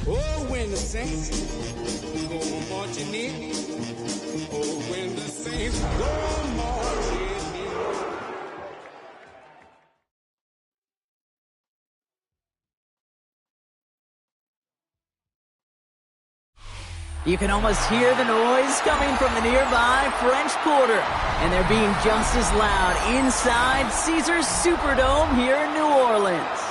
Oh, when the Saints go marching in. Oh, when the Saints go marching in. You can almost hear the noise coming from the nearby French Quarter, and they're being just as loud inside Caesars Superdome here in New Orleans.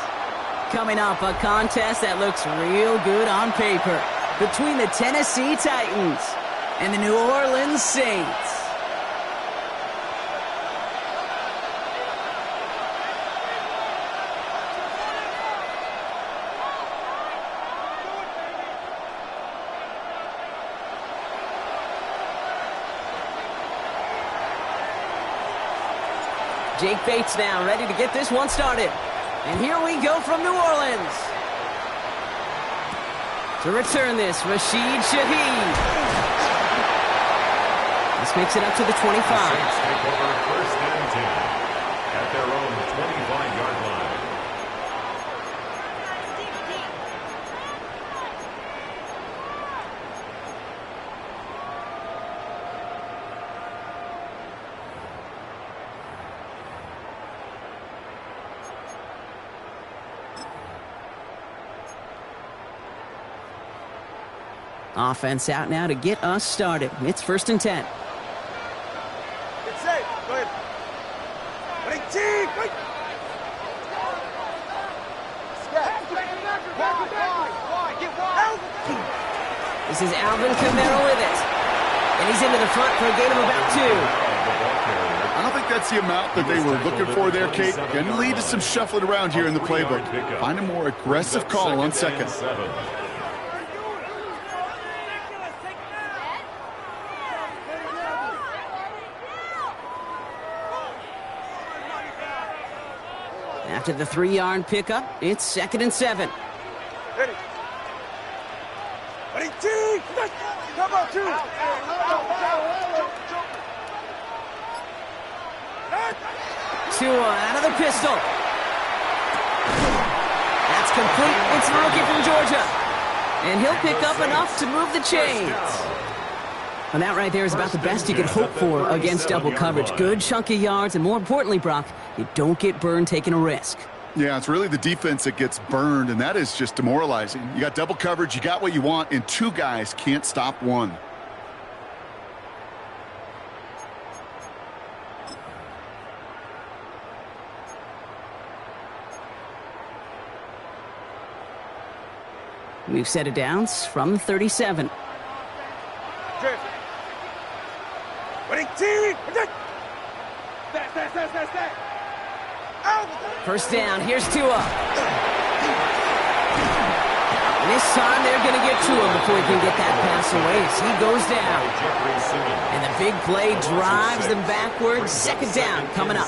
Coming up, a contest that looks real good on paper between the Tennessee Titans and the New Orleans Saints. Jake Bates now ready to get this one started. And here we go from New Orleans. To return this, Rashid Shaheed. This makes it up to the 25. Saints take over first and 10 at their own 25-yard line. Offense out now to get us started. It's first and 10. Get safe. Go ahead. Ready, team. Wait. This is Alvin Kamara with it. And he's into the front for a gain of about 2. I don't think that's the amount that they were looking for there, Kate. Can lead to some shuffling around here in the playbook. Find a more aggressive call on second. After the 3-yard pickup, it's second and 7. Ready. Ready, team. Come on, two. Tua out of the pistol. That's complete. It's the rookie from Georgia. And he'll pick up enough to move the chains. And that right there is about the best you could hope for against double coverage. Good chunky yards, and more importantly, Brock, you don't get burned taking a risk. Yeah, it's really the defense that gets burned, and that is just demoralizing. You got double coverage, you got what you want, and 2 guys can't stop one. We've set it down from 37. Ready, team. First down, here's Tua. And this time they're going to get to him before he can get that pass away as he goes down. And the big play drives them backwards. Second down coming up.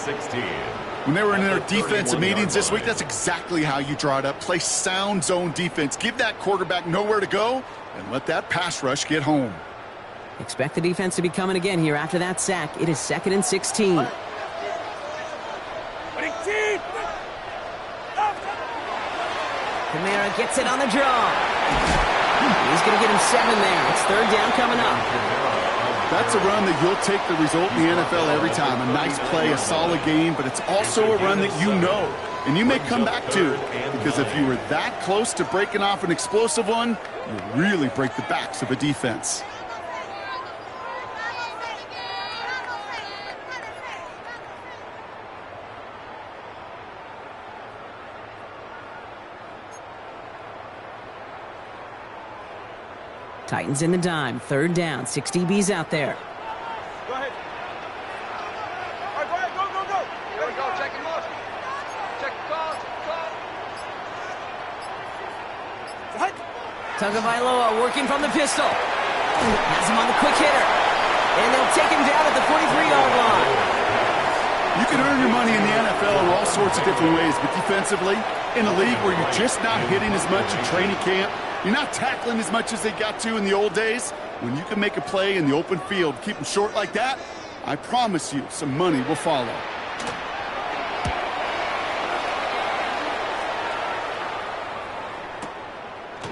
When they were in their defensive meetings this week, that's exactly how you draw it up. Play sound zone defense. Give that quarterback nowhere to go and let that pass rush get home. Expect the defense to be coming again here after that sack. It is second and 16. Kamara gets it on the draw. He's going to get him 7 there. It's third down coming up. That's a run that you'll take the result in the NFL every time. A nice play, a solid game, but it's also a run that you know, and you may come back to, because if you were that close to breaking off an explosive one, you really break the backs of a defense. Titans in the dime. 3rd down. 6 DBs out there. Go ahead. All right, go ahead. Go, go, go. Here we go. Check him out. Check the call. Check the call. What? Tagovailoa working from the pistol. Has him on the quick hitter. And they'll take him down at the 43-yard line. You can earn your money in the NFL in all sorts of different ways, but defensively, in a league where you're just not hitting as much in training camp, you're not tackling as much as they got to in the old days, when you can make a play in the open field, keep them short like that, I promise you some money will follow.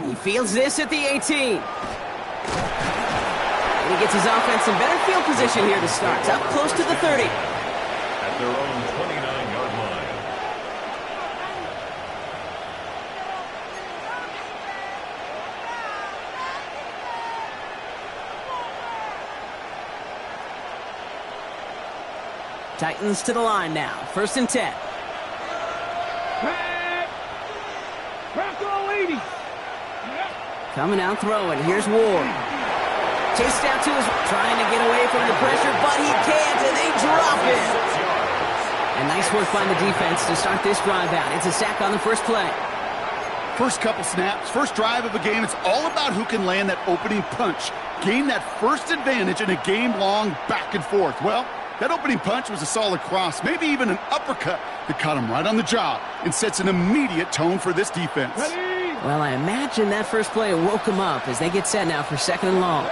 He fields this at the 18. And he gets his offense in better field position here to start. Up close to the 30. At their own 29-yard line. Titans to the line now. 1st and 10. Coming out throwing. Here's Ward. Chased out to his... Trying to get away from the pressure, but he can't, and they drop it. And nice work by the defense to start this drive out. It's a sack on the first play. First couple snaps, first drive of a game, it's all about who can land that opening punch. Gain that first advantage in a game-long back and forth. Well, that opening punch was a solid cross, maybe even an uppercut that caught him right on the job and sets an immediate tone for this defense. Well, I imagine that first play woke him up as they get set now for 2nd and long.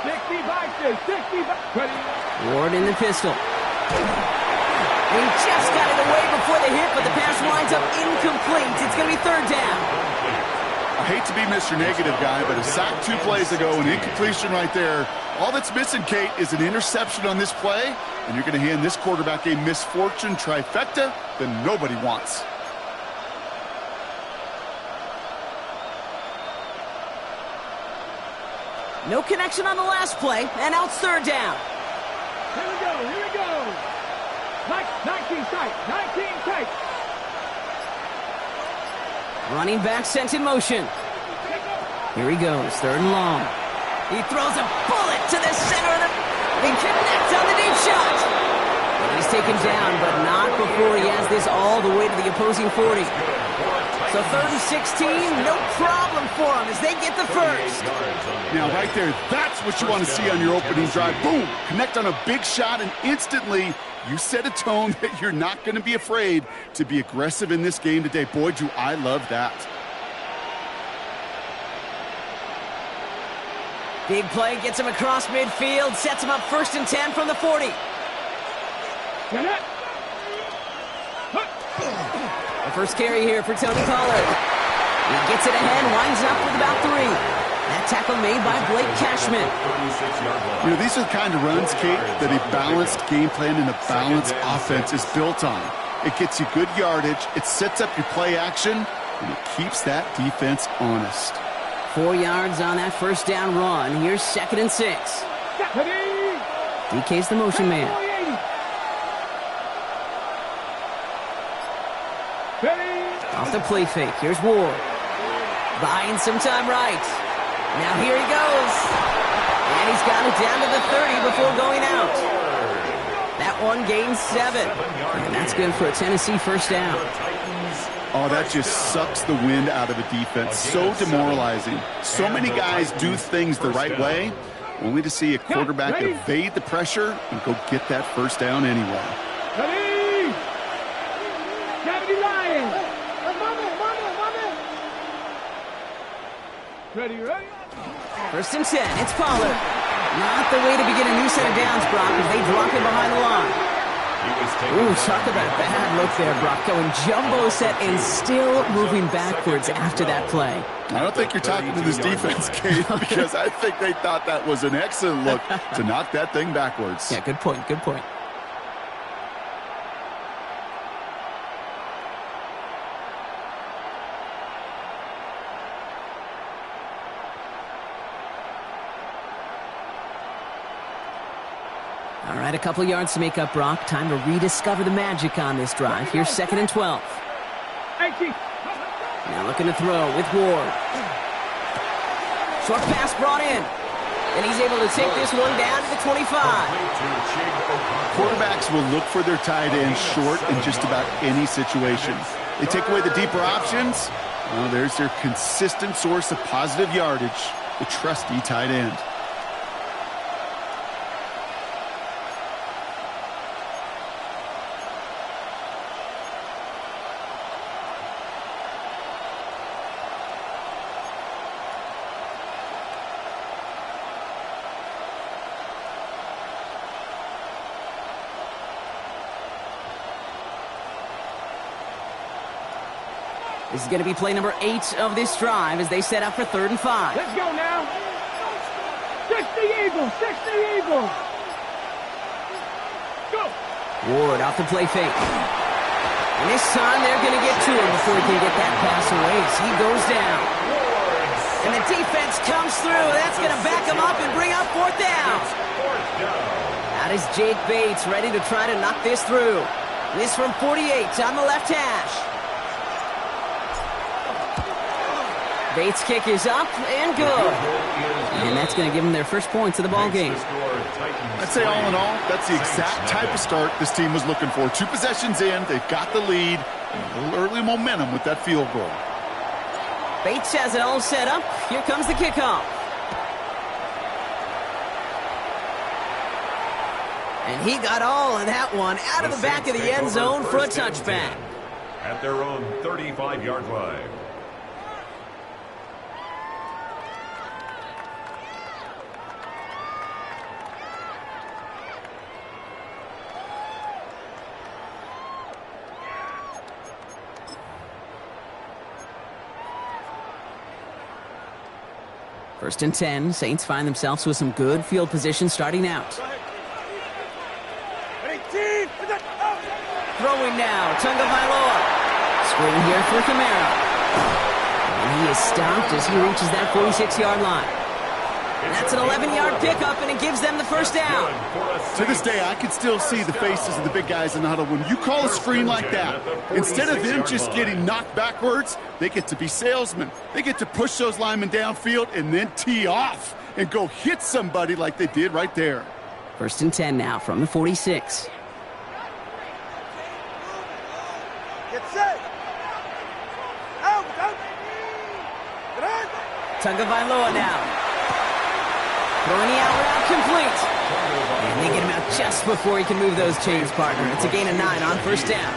65. Ward in the pistol. He just got it away before the hit, but the pass winds up incomplete. It's going to be 3rd down. I hate to be Mr. Negative guy, but a sack 2 plays ago, an incompletion right there. All that's missing, Kate, is an interception on this play, and you're going to hand this quarterback a misfortune trifecta that nobody wants. No connection on the last play, and now it's 3rd down. Here we go. 19 tight. Running back sent in motion. Here he goes, 3rd and long. He throws a bullet to the center of the... He connects on the deep shot. And he's taken down, but not before he has this all the way to the opposing 40. So 3rd and 16, no problem for him as they get the first. Now, right there, that's what you want to see on your opening drive. Boom! Connect on a big shot, and instantly you set a tone that you're not going to be afraid to be aggressive in this game today. Boy, do I love that. Big play gets him across midfield, sets him up 1st and 10 from the 40. The first carry here for Tony Pollard. He gets it ahead, winds up with about 3. That tackle made by Blake Cashman. You know, these are the kind of runs, Kate, that a balanced game plan and a balanced offense is built on. It gets you good yardage, it sets up your play action, and it keeps that defense honest. 4 yards on that 1st down run. Here's 2nd and 6. DK's the motion man. Off the play fake. Here's Ward. Buying some time right. Now here he goes. And he's got it down to the 30 before going out. That one gains 7. And that's good for a Tennessee 1st down. Oh, that just sucks the wind out of a defense. So demoralizing. So many guys do things the right way, only to see a quarterback evade the pressure and go get that 1st down anyway. Ready. 1st and 10. It's Pollard. Not the way to begin a new set of downs, Brock, as they drop him behind the line. Ooh, talk about a bad look there, Brock. Going jumbo set and still moving backwards after that play. I don't think you're talking to this defense, Kate, because I think they thought that was an excellent look to knock that thing backwards. Yeah, good point, good point. All right, a couple yards to make up, Brock. Time to rediscover the magic on this drive. Here's 2nd and 12. Now looking to throw with Ward. Short pass brought in. And he's able to take this one down to the 25. Quarterbacks will look for their tight end short in just about any situation. They take away the deeper options. Well, there's their consistent source of positive yardage, the trusty tight end. This is going to be play number 8 of this drive as they set up for 3rd and 5. Let's go now. 60 Eagles, 60 Eagles. Go. Ward off the play fake. And this time they're going to get to him before he can get that pass away as he goes down. And the defense comes through. That's going to back him up and bring up 4th down. Out is Jake Bates ready to try to knock this through. This from 48 on the left hash. Bates' kick is up and good. And that's going to give them their first points of the ball game. I'd say all in all, that's the exact type of start this team was looking for. 2 possessions in, they've got the lead, and a little early momentum with that field goal. Bates has it all set up. Here comes the kickoff. And he got all of that one out of the back of the end zone for a touchback. At their own 35-yard line. First and 10. Saints find themselves with some good field position starting out. Throwing now, Tagovailoa. Screen here for Kamara. And he is stopped as he reaches that 46-yard line. And that's an 11-yard pickup, and it gives them the first down. To this day, I can still see the faces of the big guys in the huddle. When you call a screen like that, instead of them just getting knocked backwards, they get to be salesmen. They get to push those linemen downfield and then tee off and go hit somebody like they did right there. First and 10 now from the 46. Get set. Out. Tagovailoa now. Throwing the out route complete. And they get him out just before he can move those chains, partner. It's a gain of 9 on first down.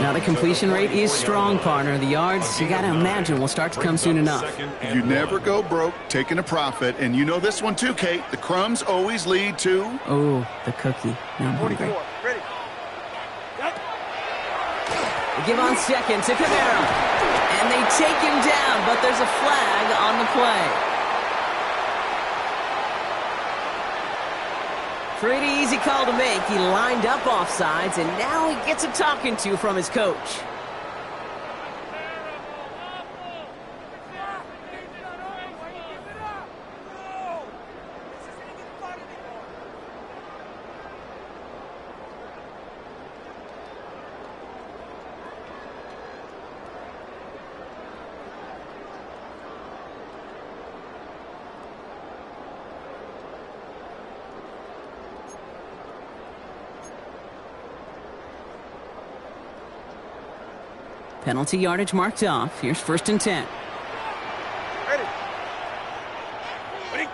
Now the completion rate is strong, partner. The yards, you got to imagine, will start to come soon enough. You never go broke taking a profit. And you know this one too, Kate. The crumbs always lead to... Oh, the cookie. Now I'm hungry. Ready. They give on second to Kamara. And they take him down, but there's a flag on the play. Pretty easy call to make. He lined up offsides, and now he gets a talking to from his coach. Penalty yardage marked off. Here's first and 10. Ready.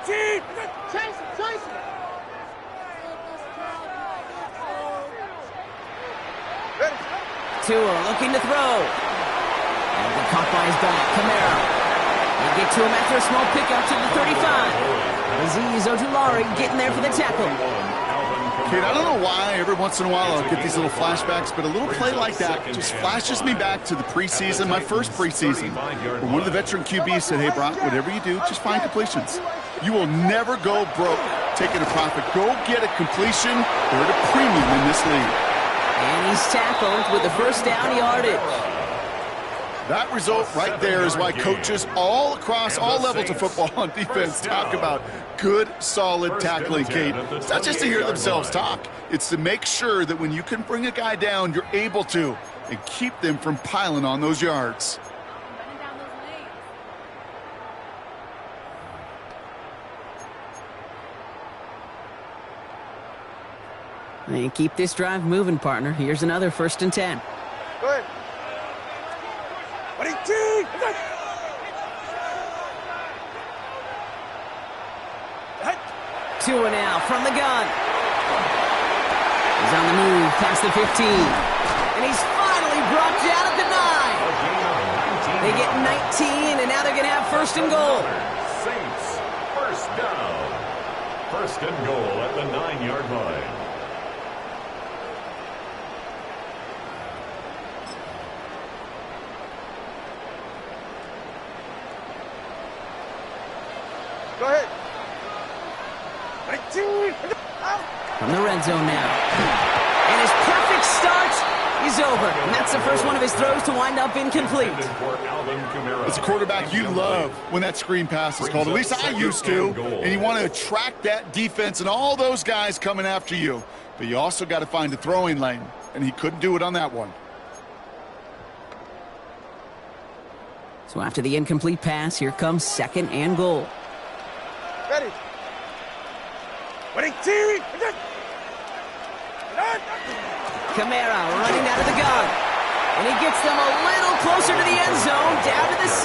Chase him. Ready. Tua looking to throw. And they caught by his back. Kamara. They get to him after a small pickup to the 35. Azeez Ojulari getting there for the tackle. Kate, I don't know why every once in a while I'll get these little flashbacks, but a little play like that just flashes me back to the preseason, my first preseason, where one of the veteran QBs said, hey, Brock, whatever you do, just find completions. You will never go broke taking a profit. Go get a completion. They're at a premium in this league. And he's tackled with the first down yardage. That result right there is why coaches all across all levels of football on defense talk about good, solid tackling, Kate. It's not just to hear themselves talk. It's to make sure that when you can bring a guy down, you're able to, and keep them from piling on those yards. And keep this drive moving, partner. Here's another 1st and 10. Go ahead. 2 and out from the gun. He's on the move past the 15. And he's finally brought down at the 9. They get 19, and now they're going to have 1st and goal. Saints, 1st down. 1st and goal at the 9-yard line. Go ahead. From the red zone now. And his perfect start is over. And that's the first one of his throws to wind up incomplete. As a quarterback, you love when that screen pass is called. At least I used to. And you want to attract that defense and all those guys coming after you. But you also got to find a throwing lane. And he couldn't do it on that one. So after the incomplete pass, here comes 2nd and goal. Ready. Kamara running out of the gun. And he gets them a little closer to the end zone, down to the 6.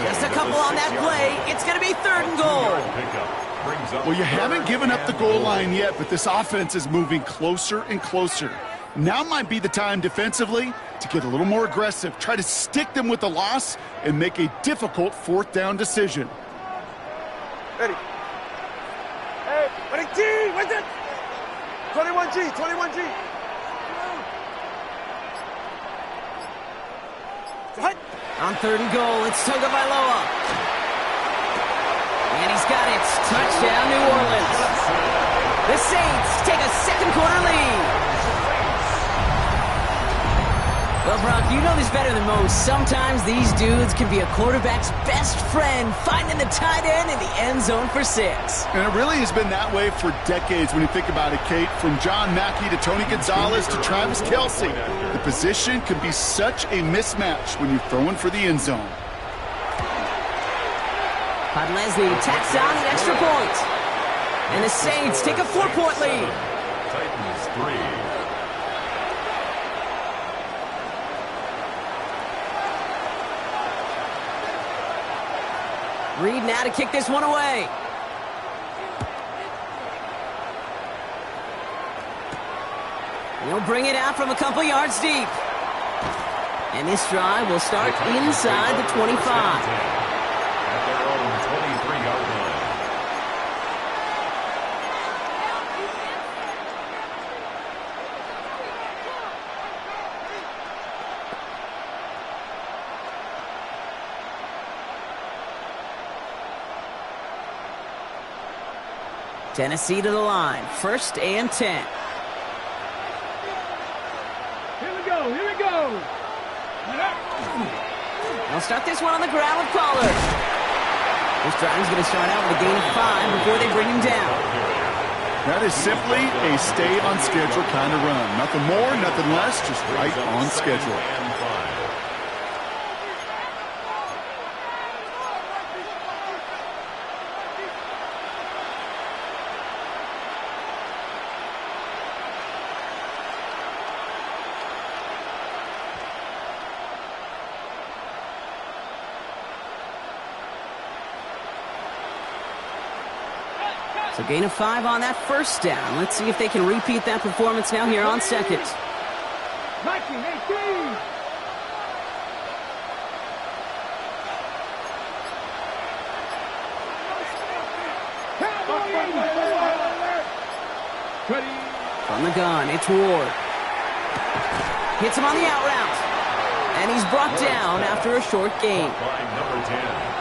Just a couple on that play. It's going to be 3rd and goal. Well, you haven't given up the goal line yet, but this offense is moving closer and closer. Now might be the time defensively to get a little more aggressive, try to stick them with the loss, and make a difficult 4th down decision. Ready. Hey, ready, G, what's that? 21G, 21G. On 3rd and goal, it's Tagovailoa. And he's got it. Touchdown, New Orleans. The Saints take a 2nd quarter lead. Well, Brock, you know this better than most. Sometimes these dudes can be a quarterback's best friend, finding the tight end in the end zone for 6. And it really has been that way for decades when you think about it, Kate. From John Mackey to Tony Gonzalez to Travis Kelce. The position can be such a mismatch when you're throwing for the end zone. Todd Leslie tacks on an extra point. And the Saints take a 4-point lead. Titans 3. Reed now to kick this one away. He'll bring it out from a couple yards deep. And this drive will start inside the 25. At their own 23-yard line. Tennessee to the line. 1st and 10. Here we go, here we go. They'll start this one on the ground with Pollard. This drive's going to start out with a gain of 5 before they bring him down. That is simply a stay on schedule kind of run. Nothing more, nothing less, just right on schedule. So gain of 5 on that 1st down. Let's see if they can repeat that performance now here on 2nd. Mikey, 18. From the gun, it's Ward. Hits him on the out route. And he's brought down after a short gain.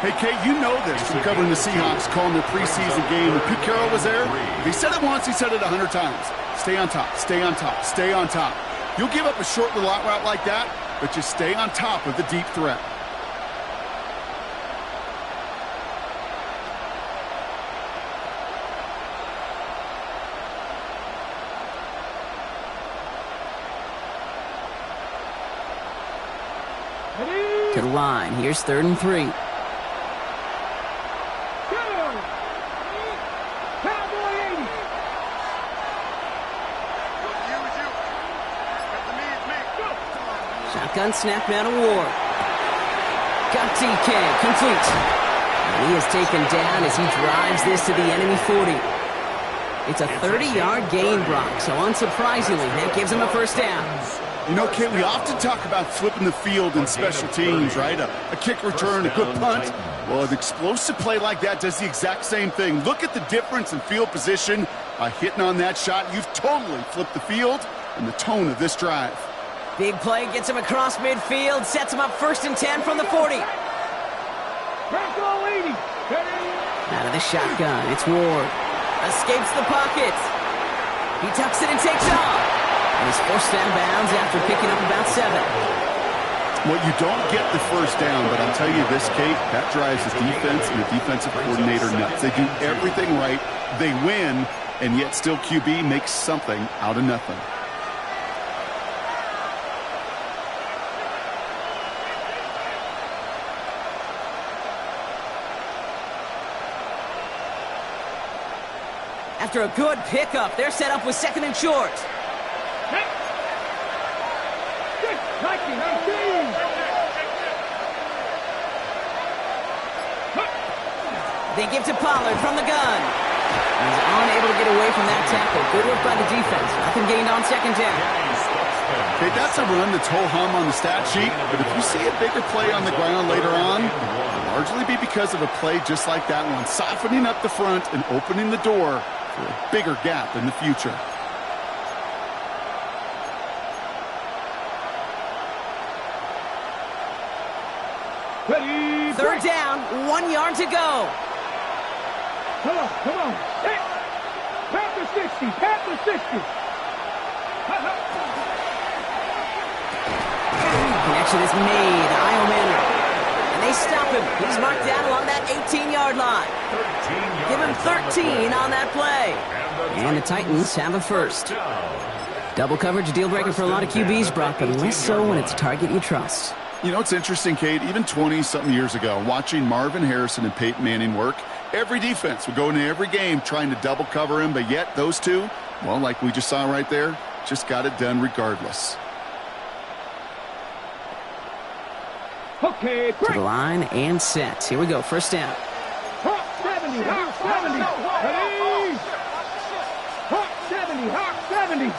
Hey, Kate, you know this from covering the Seahawks, calling their preseason game. When Pete Carroll was there, if he said it once, he said it 100 times. Stay on top, stay on top, stay on top. You'll give up a short little out route like that, but just stay on top of the deep threat. To the line. Here's 3rd and 3. Shotgun snap now to Ward. Got DK, complete. And he is taken down as he drives this to the enemy 40. It's a 30-yard gain, Brock, so unsurprisingly, that gives him a first down. You know, Kate, we often talk about flipping the field in special teams, right? A kick return, a good punt. Well, an explosive play like that does the exact same thing. Look at the difference in field position. By hitting on that shot, you've totally flipped the field and the tone of this drive. Big play gets him across midfield, sets him up 1st and 10 from the 40. Out of the shotgun, it's Ward. Escapes the pocket. He tucks it and takes off. And he's forced out of bounds after picking up about 7. Well, you don't get the first down, but I'll tell you this, Kate, that drives the defense and the defensive coordinator nuts. They do everything right. They win, and yet still QB makes something out of nothing. After a good pickup, they're set up with 2nd and short. They give to Pollard from the gun. He's unable to get away from that tackle. Good work by the defense. Nothing gained on 2nd down. Okay, that's a run that's ho-hum on the stat sheet, but if you see a bigger play on the ground later on, it'll largely be because of a play just like that one, softening up the front and opening the door for a bigger gap in the future. Ready, 3rd down, 1 yard to go. Come on. Hey. Pat the 60. Connection is made. Io Manor. And they stop him. He's marked down along that 18-yard line. Give him 13 on that play. And the Titans have a first. Double coverage, deal breaker for a lot of QBs, Brock, but less so when it's a target you trust. You know, it's interesting, Kate, even 20-something years ago, watching Marvin Harrison and Peyton Manning work, every defense would go into every game trying to double cover him, but yet those two, well, like we just saw right there, just got it done regardless. Okay, To the line and set. Here we go, first down. 70. Ready? 70.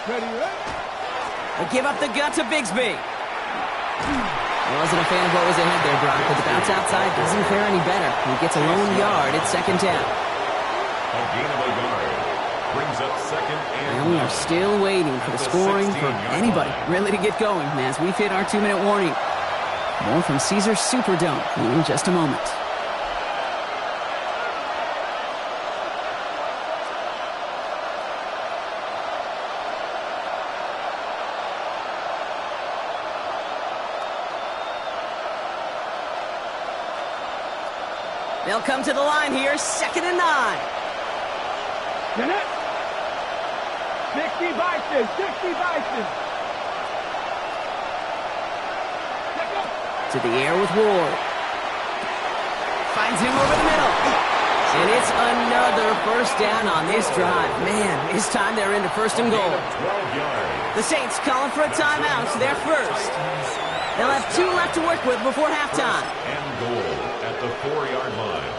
Ready? They give up the gut to Bigsby. I wasn't a fan of what was ahead there, Brock, but the bounce outside doesn't fare any better. He gets a lone yard at 2nd down. A gain of a yard brings up 2nd and And we are still waiting for the scoring for anybody really to get going as we've hit our 2-minute warning. More from Caesars Superdome in just a moment. They'll come to the line here, 2nd and 9. Get it? 60 Bison. To the air with Ward. Finds him over the middle. And it's another first down on this drive. Man, this time they're into 1st and goal. 12 yards. The Saints calling for a timeout. They're first. They'll have 2 left to work with before halftime. And goal at the 4-yard line.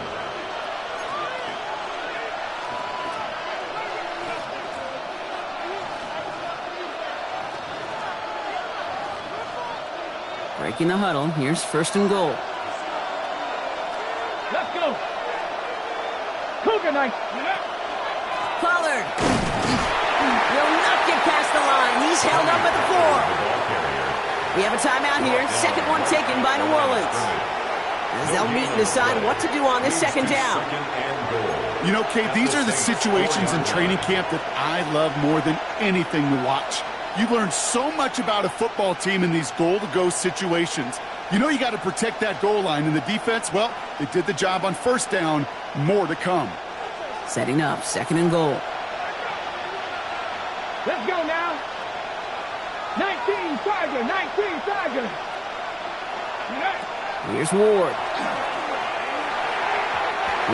Breaking the huddle. Here's 1st and goal. Let's go. Cougar Knight. Pollard will not get past the line. He's held up at the 4. We have a timeout here. 2nd one taken by New Orleans. As they'll meet and decide what to do on this 2nd down. You know, Kate, these are the situations in training camp that I love more than anything to watch. You learn so much about a football team in these goal-to-go situations. You know you got to protect that goal line, and the defense, well, they did the job on 1st down. More to come. Setting up 2nd and goal. Let's go now. 19 Tiger. Here's Ward.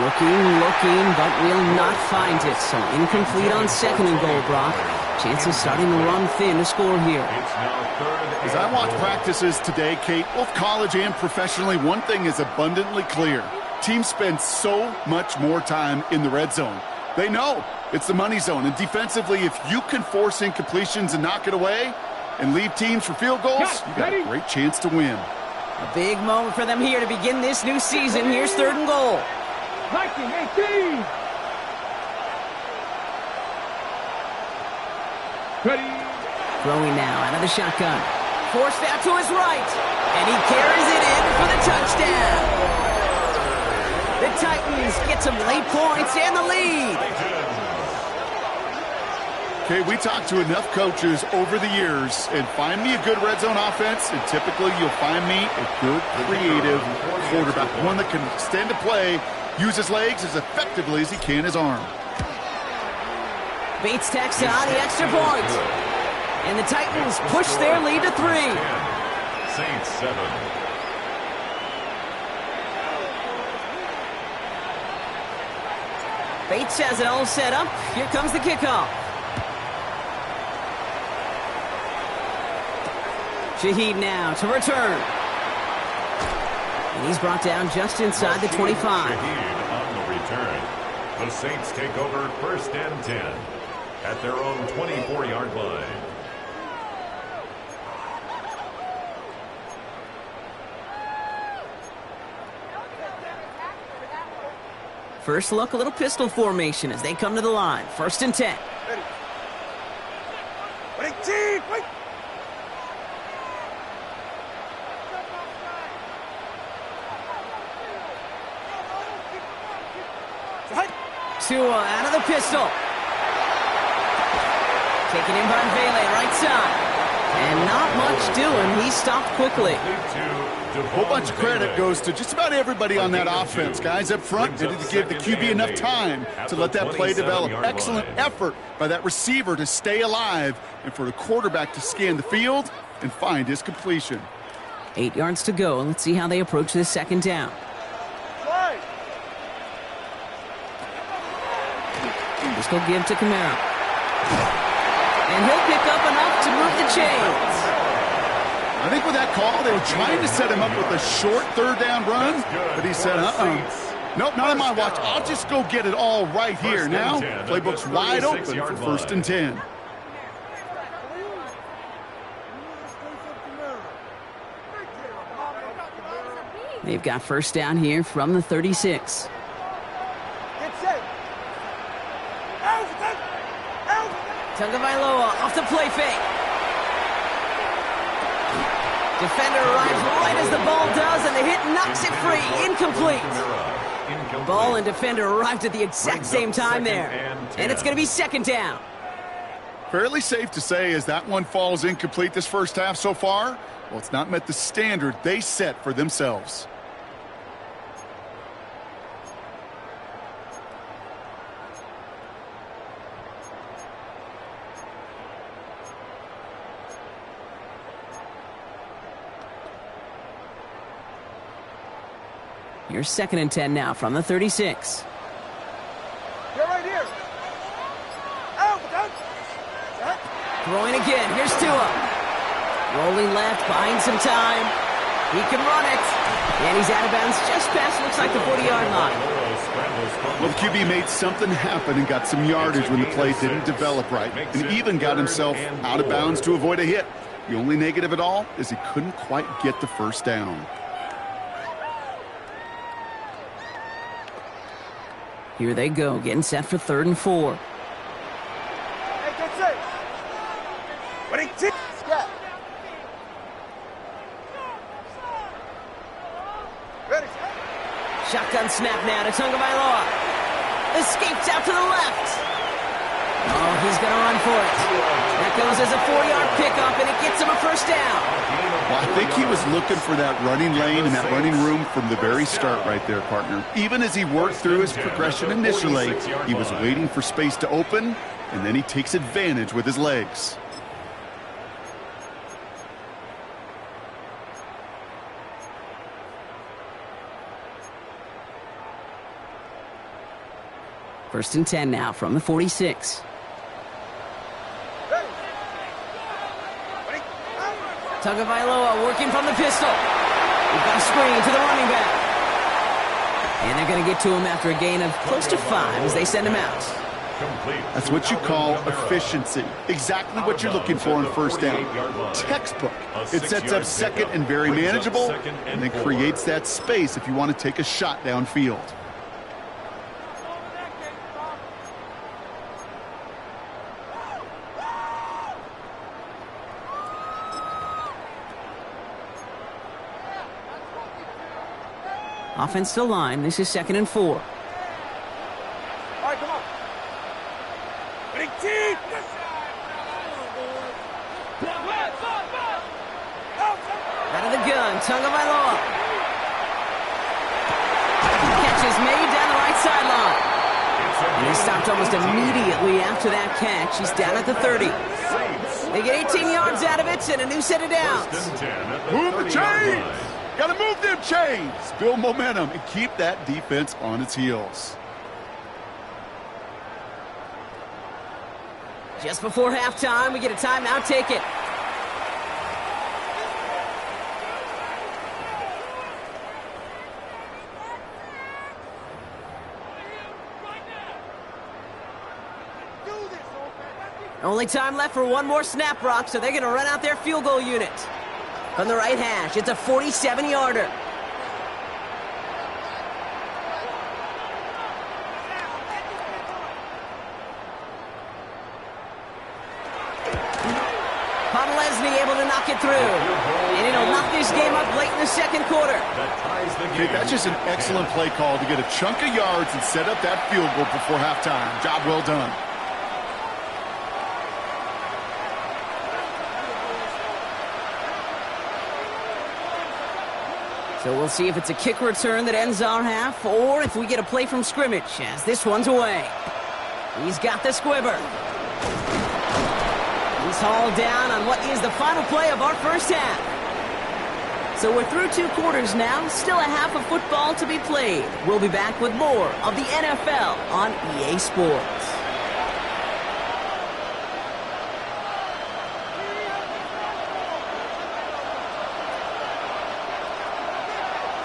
Looking, but will not find it. So incomplete on 2nd and goal, Brock. Chances starting to run thin to score here. It's now third. As I watch practices today, Kate, both college and professionally, one thing is abundantly clear. Teams spend so much more time in the red zone. They know it's the money zone. And defensively, if you can force incompletions and knock it away and leave teams for field goals, you got a great chance to win. A big moment for them here to begin this new season. Here's 3rd and goal. Viking 18. Ready. Throwing now out of the shotgun. Forced out to his right. And he carries it in for the touchdown. The Titans get some late points and the lead. Okay, we talked to enough coaches over the years, and find me a good red zone offense, and typically you'll find me a good, creative quarterback, one that can extend a play, use his legs as effectively as he can his arm. Bates tacks on the extra point. And the Titans push their lead to 3. Saints 7. Bates has it all set up. Here comes the kickoff. Shaheed now to return. And he's brought down just inside the 25. Shaheed on the return. The Saints take over 1st and 10 at their own 24-yard line. First look, a little pistol formation as they come to the line. 1st and 10. Ready. Wait, team, wait. Tua out of the pistol. Taken in by Vele, right side. And not much doing. He stopped quickly. A whole bunch of credit goes to just about everybody on that offense. Guys up front needed to give the QB enough time to let that play develop. Excellent effort by that receiver to stay alive and for the quarterback to scan the field and find his completion. 8 yards to go. Let's see how they approach this 2nd down. Just go give to Camaro. And he'll pick up enough to move the chains. I think with that call, they were trying to set him up with a short 3rd down run, but he said, nope, not on my watch. I'll just go get it all right here. Now, playbook's wide open for 1st and 10. They've got 1st down here from the 36. Tagovailoa off the play fake. Defender arrives right as the ball does, and the hit knocks it free. Incomplete. Ball and defender arrived at the exact same time there. And it's going to be 2nd down. Fairly safe to say as that one falls incomplete this first half so far, well, it's not met the standard they set for themselves. Here's 2nd and 10 now from the 36. You're right here. Out. Throwing again. Here's Tua. Rolling left, buying some time. He can run it. And he's out of bounds just past, looks like the 40-yard line. Well, the QB made something happen and got some yardage when the play didn't develop right, and even got himself out of bounds to avoid a hit. The only negative at all is he couldn't quite get the 1st down. Here they go, getting set for 3rd and 4. Hey, get safe. Ready, team. Scat. Ready. Shotgun snap now to Tagovailoa. Escapes out to the left. Oh, he's going to run for it. That goes as a 4-yard pickup, and it gets him a 1st down. Well, I think he was looking for that running lane and that running room from the very start right there, partner. Even as he worked through his progression initially, he was waiting for space to open, and then he takes advantage with his legs. First and 10 now from the 46. Tagovailoa working from the pistol. We've got a screen to the running back. And they're going to get to him after a gain of close to 5 as they send him out. That's what you call efficiency. Exactly what you're looking for in first down. Textbook. It sets up second and very manageable, and then creates that space if you want to take a shot downfield. Offensive line, this is 2nd and 4. All right, come on. Big team. Out of the gun, Tagovailoa. Catch is made down the right sideline. And he stopped almost immediately after that catch. He's down at the 30. They get 18 yards out of it and a new set of downs. Move the chains! Got to move them chains! Build momentum and keep that defense on its heels. Just before halftime, we get a timeout. Take it. Only time left for one more snap, Brock, so they're going to run out their field goal unit. From the right hash, it's a 47-yarder. Podlesny able to knock it through. And it'll knock this game up late in the second quarter. Okay, that's just an excellent play call to get a chunk of yards and set up that field goal before halftime. Job well done. So we'll see if it's a kick return that ends our half, or if we get a play from scrimmage, as this one's away. He's got the squibber. He's hauled down on what is the final play of our first half. So we're through 2 quarters now, still a half of football to be played. We'll be back with more of the NFL on EA Sports.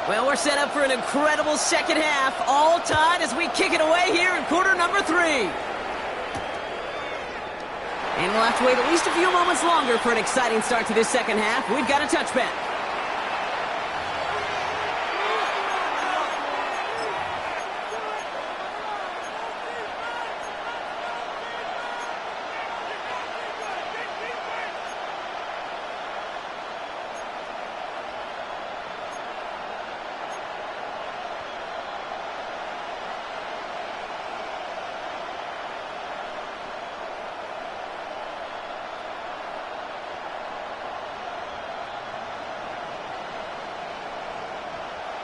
Well, we're set up for an incredible second half, all tied as we kick it away here in quarter number 3. And we'll have to wait at least a few moments longer for an exciting start to this second half. We've got a touchback.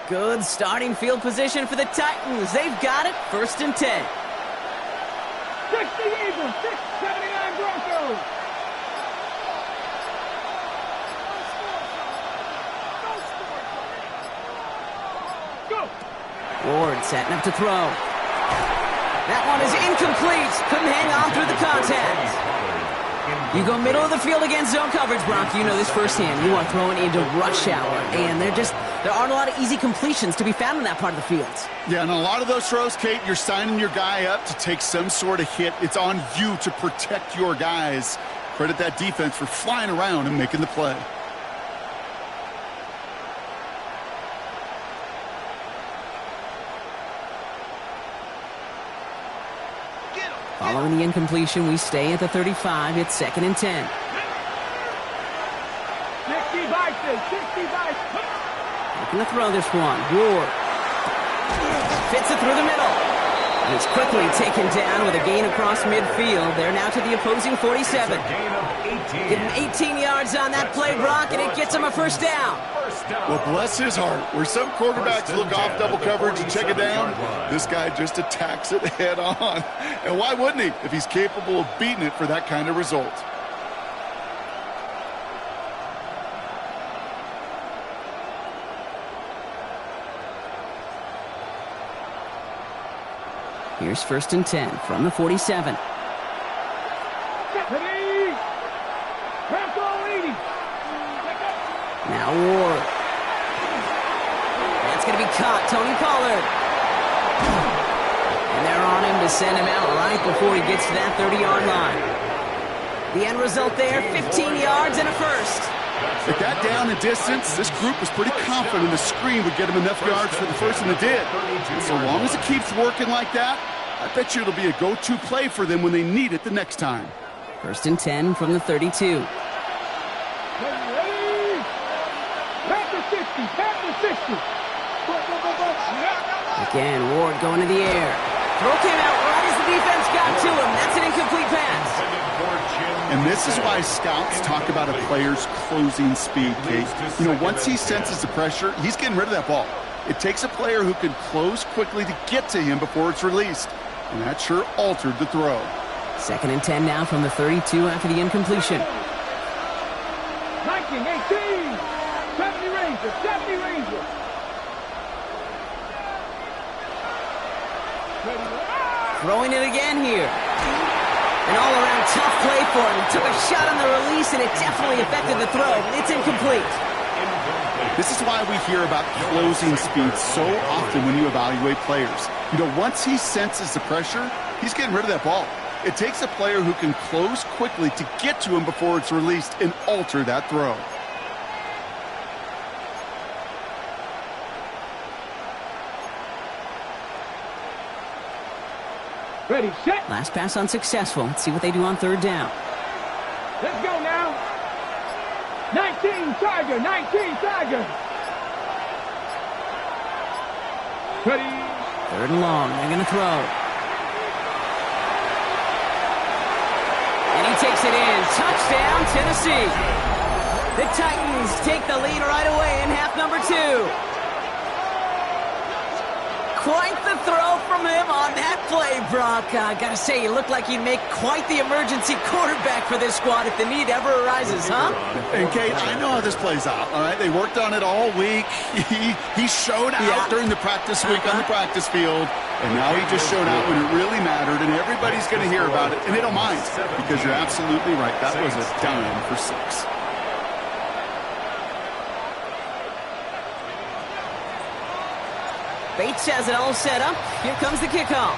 Good starting field position for the Titans. They've got it, 1st and 10. 60 Eagles, 79 Broncos. Go. Ward setting up to throw. That one is incomplete. Couldn't hang on through the contact. You go middle of the field against zone coverage, Brock. You know this firsthand. You are throwing into rush hour, and there aren't a lot of easy completions to be found in that part of the field. Yeah, and a lot of those throws, Kate, you're signing your guy up to take some sort of hit. It's on you to protect your guys. Credit that defense for flying around and making the play. Following the incompletion, we stay at the 35. It's 2nd and 10. 60 Bison, 60 Bison. Looking to throw this one. Ward fits it through the middle. And it's quickly taken down with a gain across midfield. They're now to the opposing 47. Getting 18 yards on that play, Brock, and it gets him a 1st down. Well, bless his heart. Where some quarterbacks look off double coverage and check it down, this guy just attacks it head on. And why wouldn't he if he's capable of beating it for that kind of result? Here's 1st and 10 from the 47. Stephanie! Half goal 80. Now Ward. That's going to be caught. Tony Pollard. And they're on him to send him out right before he gets to that 30-yard line. The end result there, 15 yards and a first. With that down and distance, this group was pretty confident the screen would get them enough yards for the first, and it did. And so long as it keeps working like that, I bet you it'll be a go-to play for them when they need it the next time. 1st and 10 from the 32. Back to 60, back to 60. Again, Ward going to the air. Throw came out right as the defense got to him. That's an incomplete pass. And this is why scouts talk about a player's closing speed, Kate. You know, once he senses the pressure, he's getting rid of that ball. It takes a player who can close quickly to get to him before it's released. And that sure altered the throw. 2nd and 10 now from the 32 after the incompletion. 19, 18. 70 Rangers, 70 Rangers. Throwing it again here. An all-around tough play for him. He took a shot on the release, and it definitely affected the throw. It's incomplete. This is why we hear about closing speed so often when you evaluate players. You know, once he senses the pressure, he's getting rid of that ball. It takes a player who can close quickly to get to him before it's released and alter that throw. Ready, set. Last pass unsuccessful. Let's see what they do on 3rd down. Let's go now. 19 Tiger, 19 Tiger. Ready. 3rd and long. They're going to throw. And he takes it in. Touchdown, Tennessee. The Titans take the lead right away in half number 2. Quite the throw from him on that play, Brock. I gotta say, you look like you'd make quite the emergency quarterback for this squad if the need ever arises, huh? And Kate, I know how this plays out, all right? They worked on it all week. He showed out during the practice week on the practice field, and now he just showed out when it really mattered, and everybody's going to hear about it, and they don't mind, because you're absolutely right. That was a dime for 6. Bates has it all set up. Here comes the kickoff.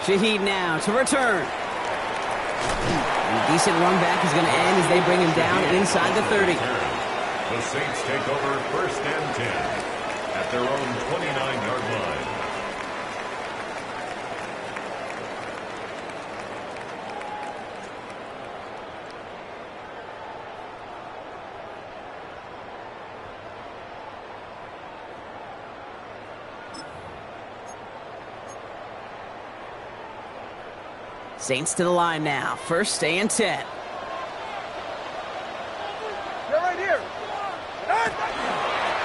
Shaheed now to return. And a decent run back is going to end as they bring him down inside the 30. The Saints take over 1st and 10 at their own 29-yard line. Saints to the line now. 1st and 10. They're right here.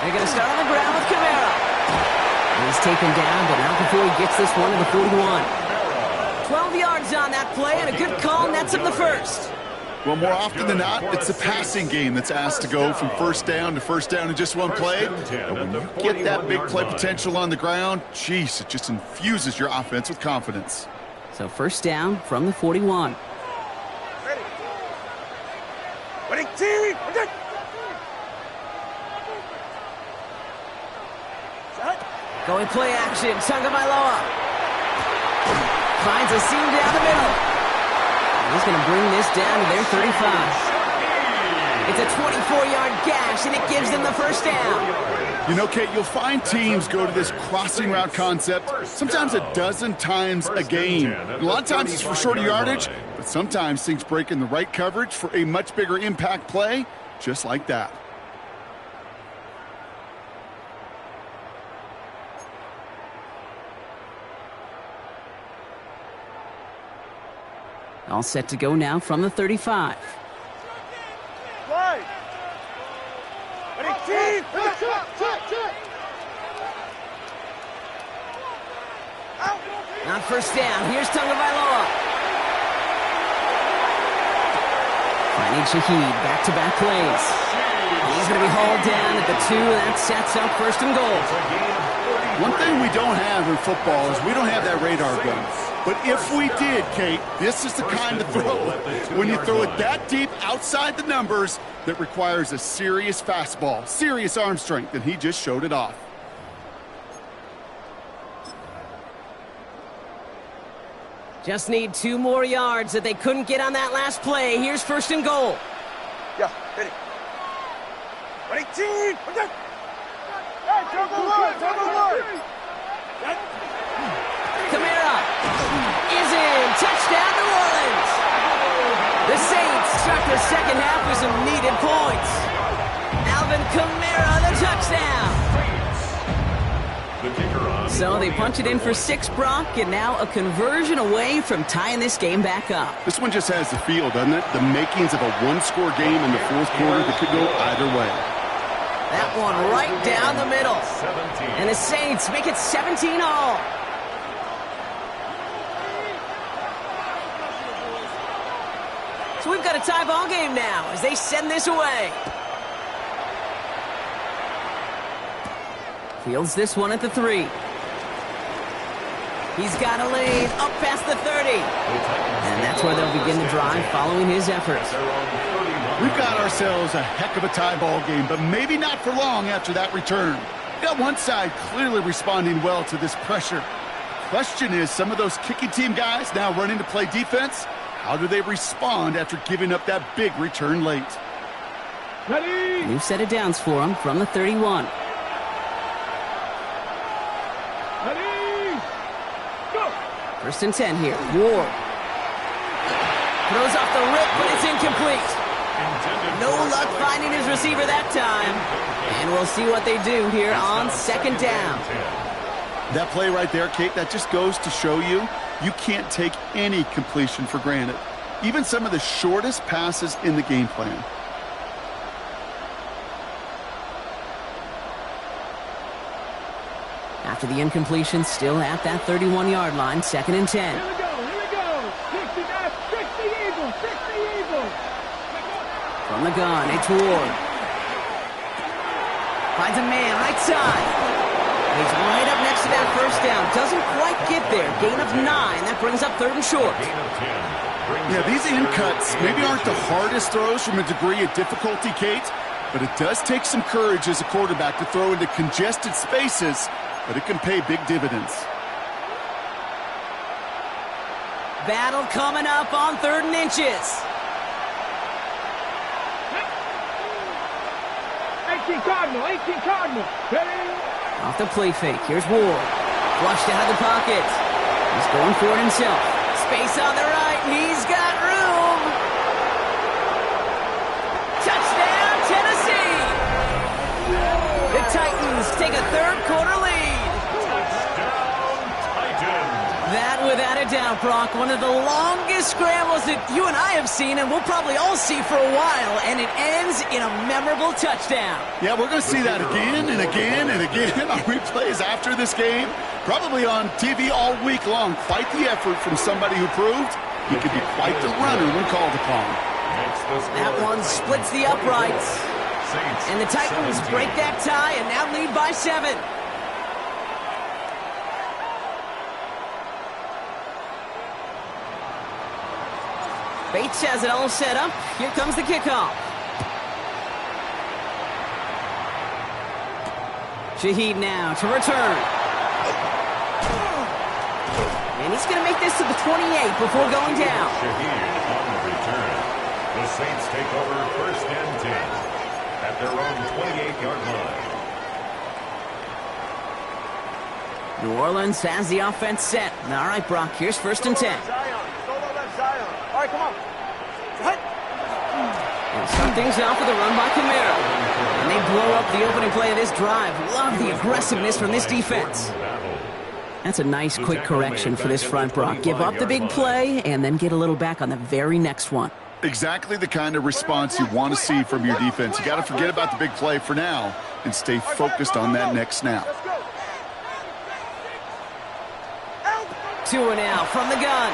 They're going to start on the ground with Camara. He's taken down, but not before he gets this one to the 41. 12 yards on that play, and a good call nets him the first. Well, more often than not, it's the passing game that's asked to go from 1st down to 1st down in just one play. But when you get that big play potential on the ground, geez, it just infuses your offense with confidence. So 1st down from the 41. Ready. Ready, team. Going play action. Tagovailoa finds a seam down the middle. He's going to bring this down to their 35. It's a 24-yard gash, and it gives them the 1st down. You know, Kate, you'll find teams go to this crossing route concept sometimes a dozen times a game. And a lot of times it's for shorter yardage, but sometimes things break in the right coverage for a much bigger impact play, just like that. All set to go now from the 35. Slide. Ready, team. On 1st down, here's Tagovailoa. Finding Shaheed, back-to-back plays. He's going to be hauled down at the 2, and that sets up 1st and goal. One thing we don't have in football is we don't have that radar gun. But if we did, Kate, this is the kind of throw, when you throw it that deep outside the numbers, that requires a serious fastball, serious arm strength, and he just showed it off. Just need 2 more yards that they couldn't get on that last play. Here's first and goal. Yeah, ready. Ready, team! Hey, double one! Kamara is in. Touchdown, New Orleans. The Saints start the second half with some needed points. Alvin Kamara, the touchdown. So they punch it in for 6, Brock, and now a conversion away from tying this game back up. This one just has the feel, doesn't it? The makings of a one-score game in the fourth quarter that could go either way. That one right down the middle. And the Saints make it 17 all. So we've got a tie ball game now as they send this away. Fields this one at the 3. He's got a lead up past the 30. And that's where they'll begin the drive following his efforts. We've got ourselves a heck of a tie ball game, but maybe not for long after that return. We've got one side clearly responding well to this pressure. The question is, some of those kicking team guys now running to play defense, how do they respond after giving up that big return late? Ready? New set of downs for him from the 31. Ready? Go! First and 10 here. Ward Throws off the rip, but it's incomplete. No luck finding his receiver that time. And we'll see what they do here on second down. That play right there, Kate, that just goes to show you, you can't take any completion for granted. Even some of the shortest passes in the game plan. after the incompletion, still at that 31-yard line, second and 10. Here we go, here we go. 60 Eagles, 60 Eagles. From the gun, it's Ward. Finds a man, right side. He's right up next to that first down. Doesn't quite get there. Gain of 9. That brings up third and short. Yeah, these in cuts maybe aren't the hardest throws from a degree of difficulty, Kate, but it does take some courage as a quarterback to throw into congested spaces, but it can pay big dividends. Battle coming up on third and inches. 18 Cardinal, 18 Cardinal. Ready? Off the play fake. Here's Ward. Flushed out of the pocket. He's going for it himself. Space on the right. He's got room. Touchdown, Tennessee. The Titans take a third quarter lead. Touchdown, Titans. That, without a doubt, Brock, one of the longest scrambles that you and I have seen, and we'll probably all see for a while, and it ends in a memorable touchdown. Yeah, we're going to see that again and again and again on replays after this game. Probably on TV all week long. Quite the effort from somebody who proved he could be quite the runner when called upon. That one splits the uprights. And the Titans break that tie and now lead by 7. Bates has it all set up. Here comes the kickoff. Shaheed now to return. And he's going to make this to the 28 before going down. Shaheed on the return. The Saints take over first and 10 at their own 28-yard line. New Orleans has the offense set. All right, Brock, here's first and 10. Zion. Solo left Zion. All right, come on. And start things off with a run by Kamara. And they blow up the opening play of this drive. Love the aggressiveness from this defense. That's a nice quick correction for this front, Brock. Give up the big play and then get a little back on the very next one. Exactly the kind of response you want to see from your defense. You got to forget about the big play for now and stay focused on that next snap. 2 and out from the gun.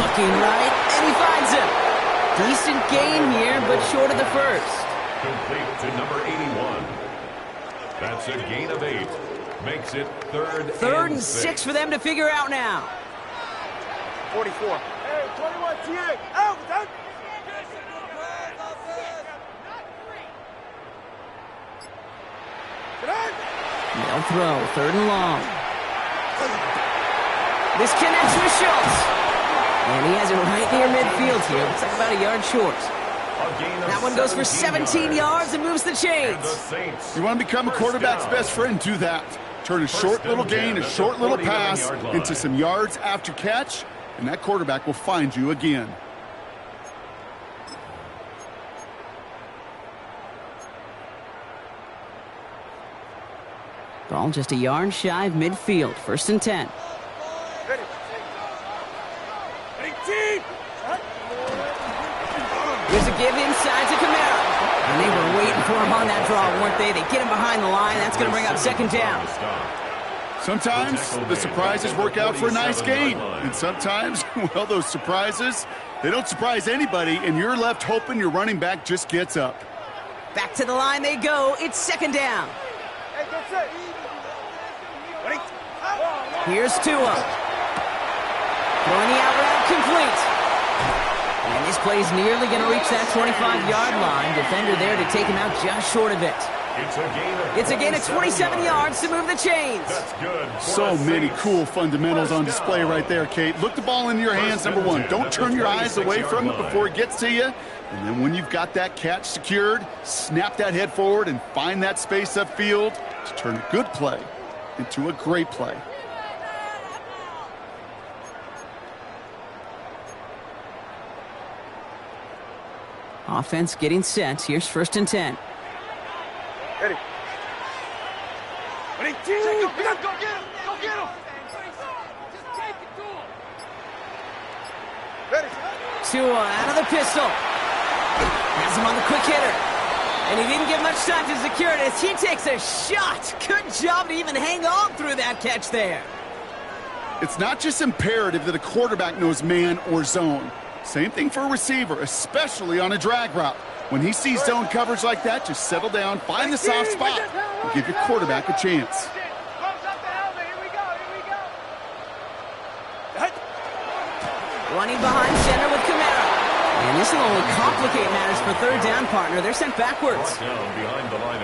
Looking right, and he finds him. Decent gain here, but short of the first. Complete to number 81. That's a gain of 8. Makes it third and 6 for them to figure out now. 44. Hey, 21, T8. Out, out. They'll throw, 3rd and long. This connects with Schultz. And he has it right near midfield here. Looks like about a yard short. That one goes for 17 yards and moves the chains. You want to become a quarterback's best friend? Do that. Turn a short little gain, a short little pass into some yards after catch, and that quarterback will find you again. Ball just a yard shy of midfield. 1st and 10. Here's a give inside to Kamara. And they were waiting for him on that draw, weren't they? They get him behind the line. That's going to bring up 2nd down. Sometimes the surprises work out for a nice gain. And sometimes, well, those surprises, they don't surprise anybody, and you're left hoping your running back just gets up. Back to the line they go. It's 2nd down. Here's Tua. Throwing the out route complete. And this play's nearly going to reach that 25-yard line. Defender there to take him out just short of it. It's a gain of 27 yards to move the chains. That's good. So many cool fundamentals on display right there, Kate. Look the ball in your hands, number one. Don't turn your eyes away from it before it gets to you. And then when you've got that catch secured, snap that head forward and find that space upfield to turn a good play into a great play. Offense getting set. Here's 1st and 10. Ready. Ready, go get him! Go get him! Just take it to him. Ready. Tua out of the pistol. Has him on the quick hitter. And he didn't get much time to secure it as he takes a shot. Good job to even hang on through that catch there. It's not just imperative that a quarterback knows man or zone. Same thing for a receiver, especially on a drag route. When he sees zone coverage like that, just settle down, find the soft spot, and give your quarterback a chance. Running behind center with Kamara. And this will only complicate matters for 3rd down, partner. They're sent backwards.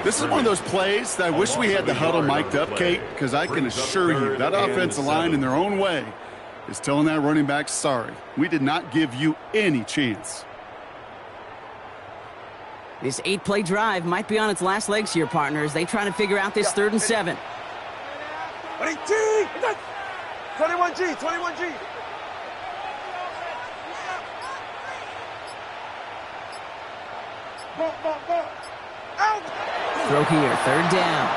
This is one of those plays that I wish we had the huddle mic'd up, Kate, because I can assure you that offensive line in their own way is telling that running back, sorry, we did not give you any chance. This 8-play drive might be on its last legs here, partners. They try to figure out this 3rd and 7. 21G, 21G. Out. Throw here, 3rd down.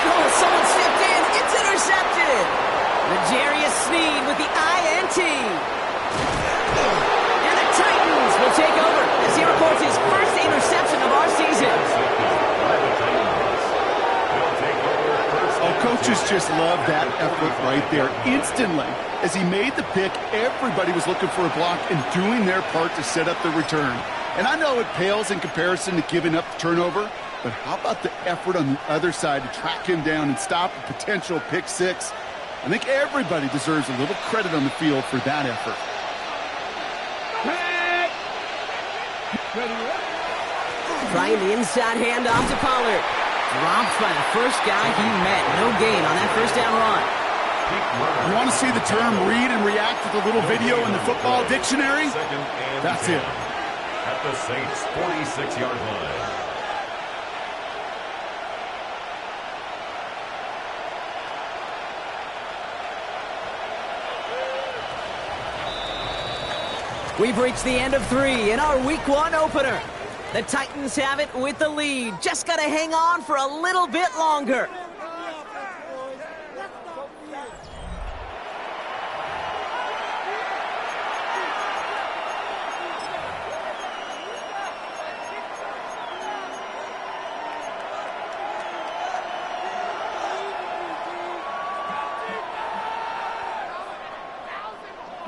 Oh, someone stepped in. It's intercepted. L'Jarius Sneed with the INT. And the Titans will take over as he reports his first interception of our season. Oh, coaches just love that effort right there. Instantly, as he made the pick, everybody was looking for a block and doing their part to set up the return. And I know it pales in comparison to giving up the turnover, but how about the effort on the other side to track him down and stop a potential pick six? I think everybody deserves a little credit on the field for that effort. Trying the inside handoff to Pollard. Dropped by the first guy he met. No gain on that 1st down run. You want to see the term read and react with a little video in the football dictionary? That's it. At the Saints' 46-yard line. We've reached the end of 3 in our Week 1 opener. The Titans have it with the lead. Just got to hang on for a little bit longer.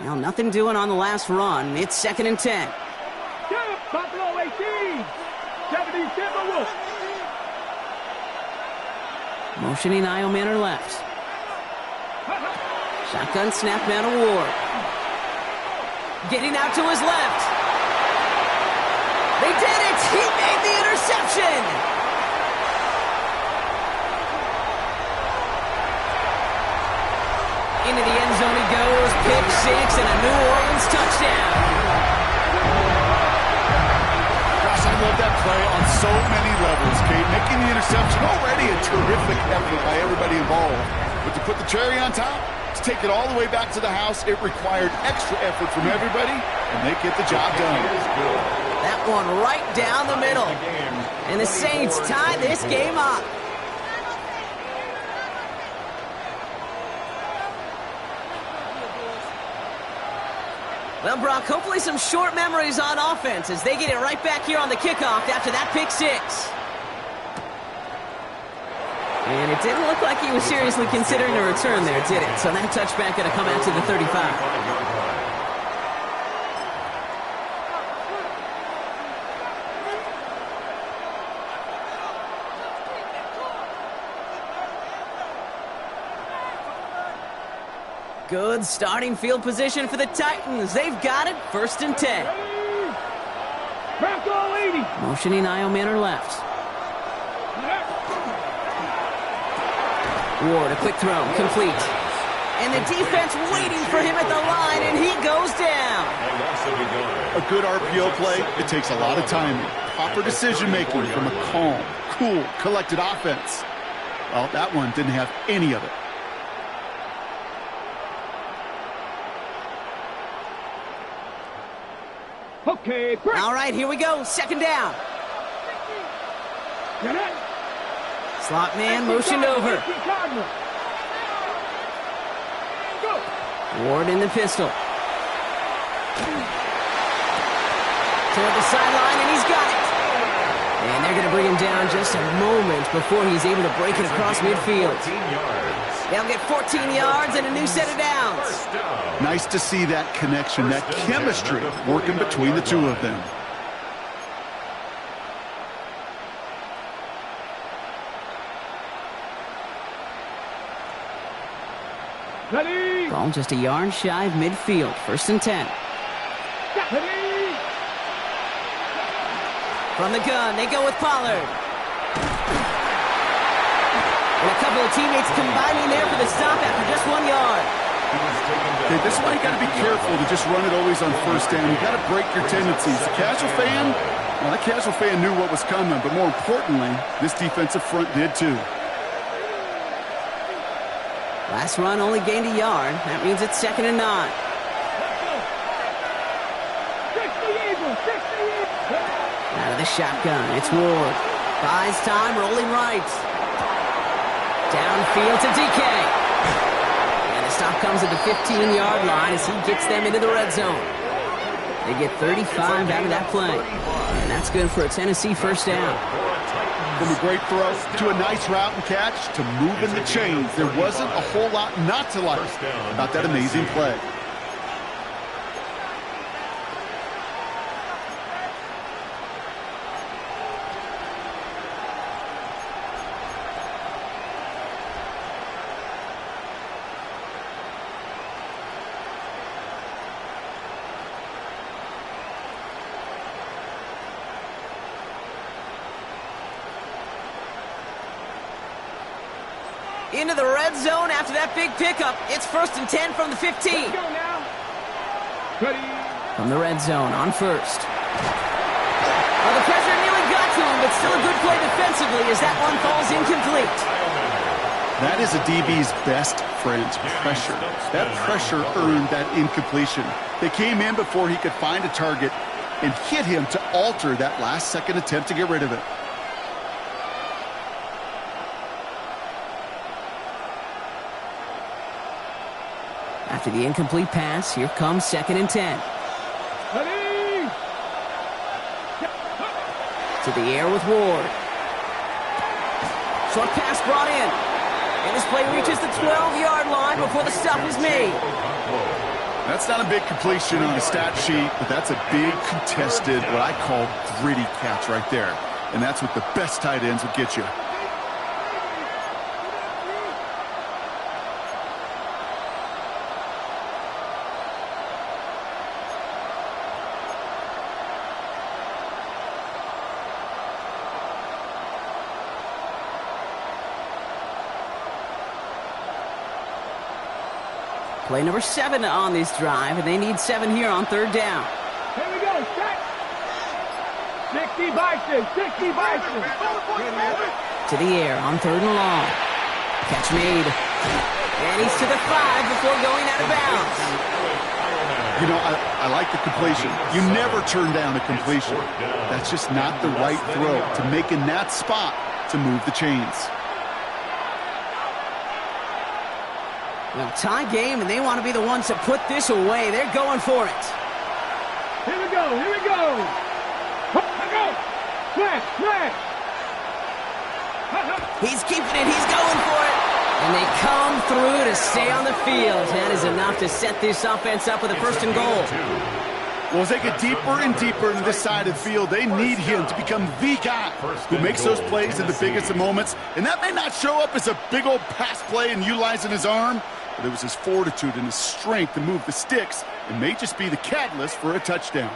Well, nothing doing on the last run. It's 2nd and 10. Buffalo 18. Motioning Io Manor left. Shotgun snap man to Ward. Getting out to his left. They did it! He made the interception! Into the end zone he goes. Pick six and a New Orleans touchdown. Gosh, I love that play on so many levels, Kate. Making the interception, already a terrific effort by everybody involved. But to put the cherry on top, to take it all the way back to the house, it required extra effort from everybody, and they get the job done. That one right down the middle. And the Saints tie this game up. Well, Brock, hopefully some short memories on offense as they get it right back here on the kickoff after that pick six. And it didn't look like he was seriously considering a return there, did it? So that touchback going to come out to the 35. Good starting field position for the Titans. They've got it. 1st and 10. Motioning Io Manor left. Ward, a quick throw, complete. And the defense waiting for him at the line, and he goes down. A good RPO play, it takes a lot of timing. Proper decision-making from a calm, cool, collected offense. Well, that one didn't have any of it. Okay, break. All right, here we go. 2nd down. Slot man motioned over. Ward in the pistol. Toward the sideline, and he's got it. And they're going to bring him down just a moment before he's able to break it across midfield. They'll get 14 yards and a new set of downs. Nice to see that connection, that chemistry working between the two of them. Ready. Ball just a yard shy of midfield. 1st and 10. Ready. From the gun, they go with Pollard. And a couple of teammates combining there for the stop after just 1 yard. Okay, this is why you got to be careful to just run it always on 1st down. You got to break your tendencies. The casual fan, well, that casual fan knew what was coming, but more importantly, this defensive front did too. Last run only gained a yard. That means it's 2nd and 9. Out of the shotgun, it's Ward. Buys time, rolling right. Downfield to DK. And the stop comes at the 15-yard line as he gets them into the red zone. They get 35 out of that play. And that's good for a Tennessee 1st down. From a great throw to a nice route and catch to moving the chains, there wasn't a whole lot not to like about that amazing play. Into the red zone after that big pickup. It's 1st and 10 from the 15. Let's go now. Ready. From the red zone on 1st. Well, the pressure nearly got to him, but still a good play defensively as that one falls incomplete. That is a DB's best friend, pressure. That pressure earned that incompletion. They came in before he could find a target and hit him to alter that last-second attempt to get rid of it. After the incomplete pass, here comes 2nd and 10. Ready. To the air with Ward. Short pass brought in. And this play reaches the 12-yard line before the stop is made. That's not a big completion on the stat sheet, but that's a big contested, what I call gritty catch right there. and that's what the best tight ends will get you. Play number 7 on this drive, and they need 7 here on third down. Here we go, set. 60 Bison, 60 Bison. To the air on third and long. Catch made. And he's to the 5 before going out of bounds. You know, I like the completion. You never turn down a completion. That's just not the right throw to make in that spot to move the chains. Well, tie game, and they want to be the ones to put this away. They're going for it. Here we go, here we go. Go. Smash, smash. He's keeping it, he's going for it. And they come through to stay on the field. That is enough to set this offense up with a first and goal. Well, as they get deeper and deeper into this side of the field, they need him to become the guy who makes those plays in the biggest of moments. And that may not show up as a big old pass play and utilizing his arm, but it was his fortitude and his strength to move the sticks and may just be the catalyst for a touchdown.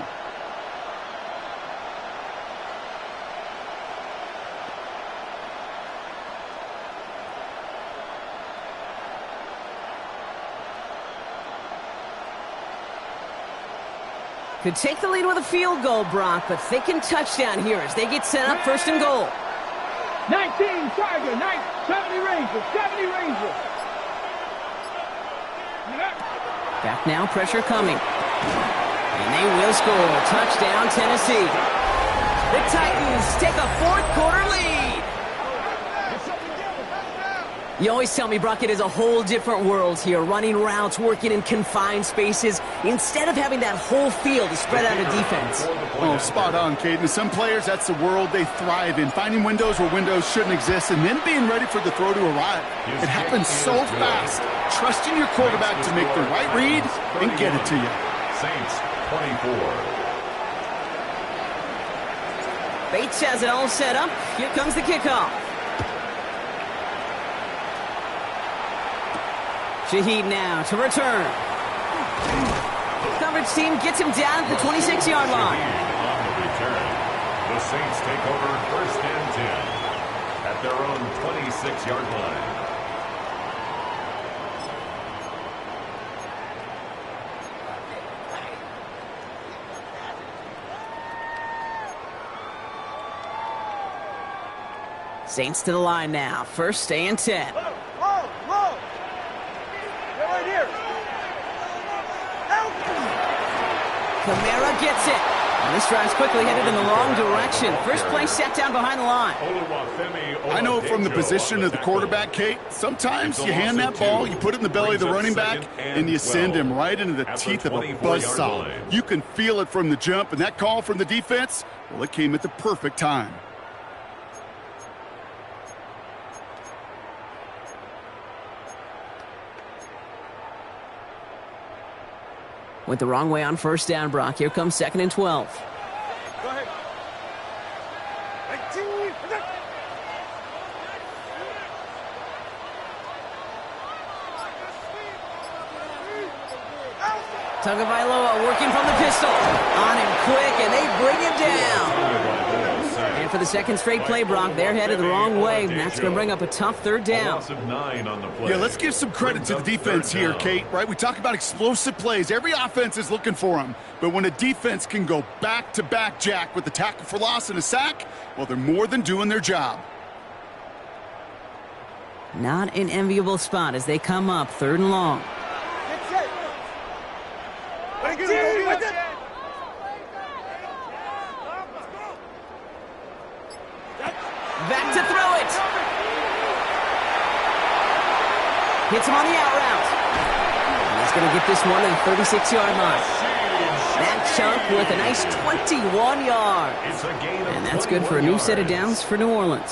Could take the lead with a field goal, Brock, but they can touchdown here as they get set up first and goal. 19 Tiger, 70 Ranger, 70 Ranger. Back now, pressure coming. And they will score. Touchdown, Tennessee. The Titans take a fourth-quarter lead. You always tell me, Brock, it is a whole different world here. Running routes, working in confined spaces, instead of having that whole field to spread out a defense. Oh, spot on, Caden. Some players, that's the world they thrive in. Finding windows where windows shouldn't exist and then being ready for the throw to arrive. It happens so fast. Trusting your quarterback to make the right read and get it to you. Saints 24. Bates has it all set up. Here comes the kickoff. Shaheed now to return. Coverage team gets him down at the 26-yard line. On the return, the Saints take over first and 10 at their own 26-yard line. Saints to the line now. First and 10. Kamara gets it. And this drive's quickly headed in the wrong direction. First play set down behind the line. I know from the position of the quarterback, Kate, sometimes you hand that ball, you put it in the belly of the running back, and you send him right into the teeth of a buzzsaw. You can feel it from the jump, and that call from the defense, well, it came at the perfect time. Went the wrong way on first down, Brock. Here comes second and 12. Go ahead. 19. Tagovailoa working from the pistol. On him quick, and they bring him down. And for the second straight play, Brock, they're headed the wrong way. And that's going to bring up a tough third down. Yeah, let's give some credit to the defense here, Kate, right? We talk about explosive plays. Every offense is looking for them. But when a defense can go back-to-back, Jack, with a tackle for loss and a sack, well, they're more than doing their job. Not an enviable spot as they come up third and long. Back to throw it. Hits him on the out route. And he's going to get this one at the 36-yard line. That chunk with a nice 21 yards. And that's good for a new set of downs for New Orleans.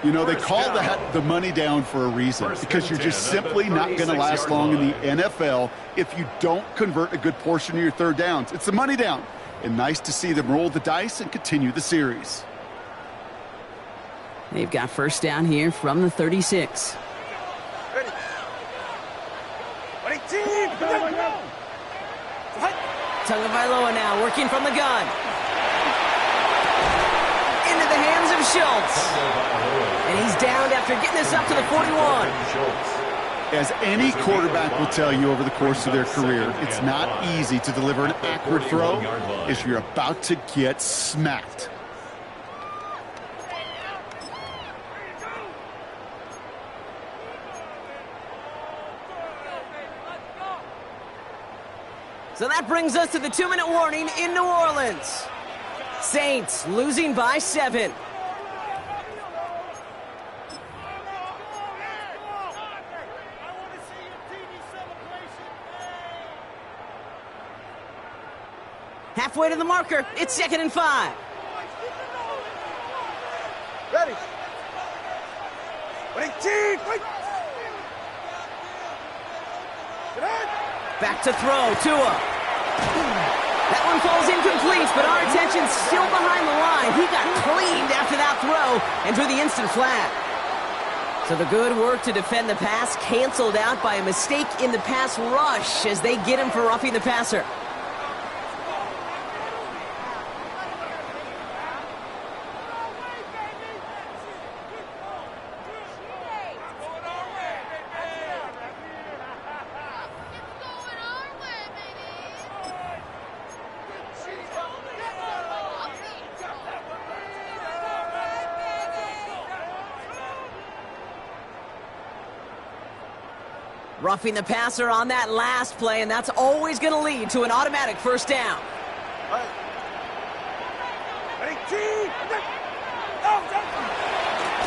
You know, they call that the money down for a reason, because you're just simply not going to last long in the NFL if you don't convert a good portion of your third downs. It's the money down. And nice to see them roll the dice and continue the series. They've got first down here from the 36. Ready. Ready, team! Tagovailoa now working from the gun. Into the hands of Schultz. And he's downed after getting this up to the 41. As any quarterback will tell you over the course of their career, it's not easy to deliver an accurate throw if you're about to get smacked. So that brings us to the 2-minute warning in New Orleans. Saints losing by 7. Halfway to the marker, it's 2nd and 5. Ready. Ready, team! Back to throw, Tua. That one falls incomplete, but our attention's still behind the line. He got cleaned after that throw and drew the instant flag. So the good work to defend the pass canceled out by a mistake in the pass rush as they get him for roughing the passer. Roughing the passer on that last play, and that's always going to lead to an automatic first down. Ready, team!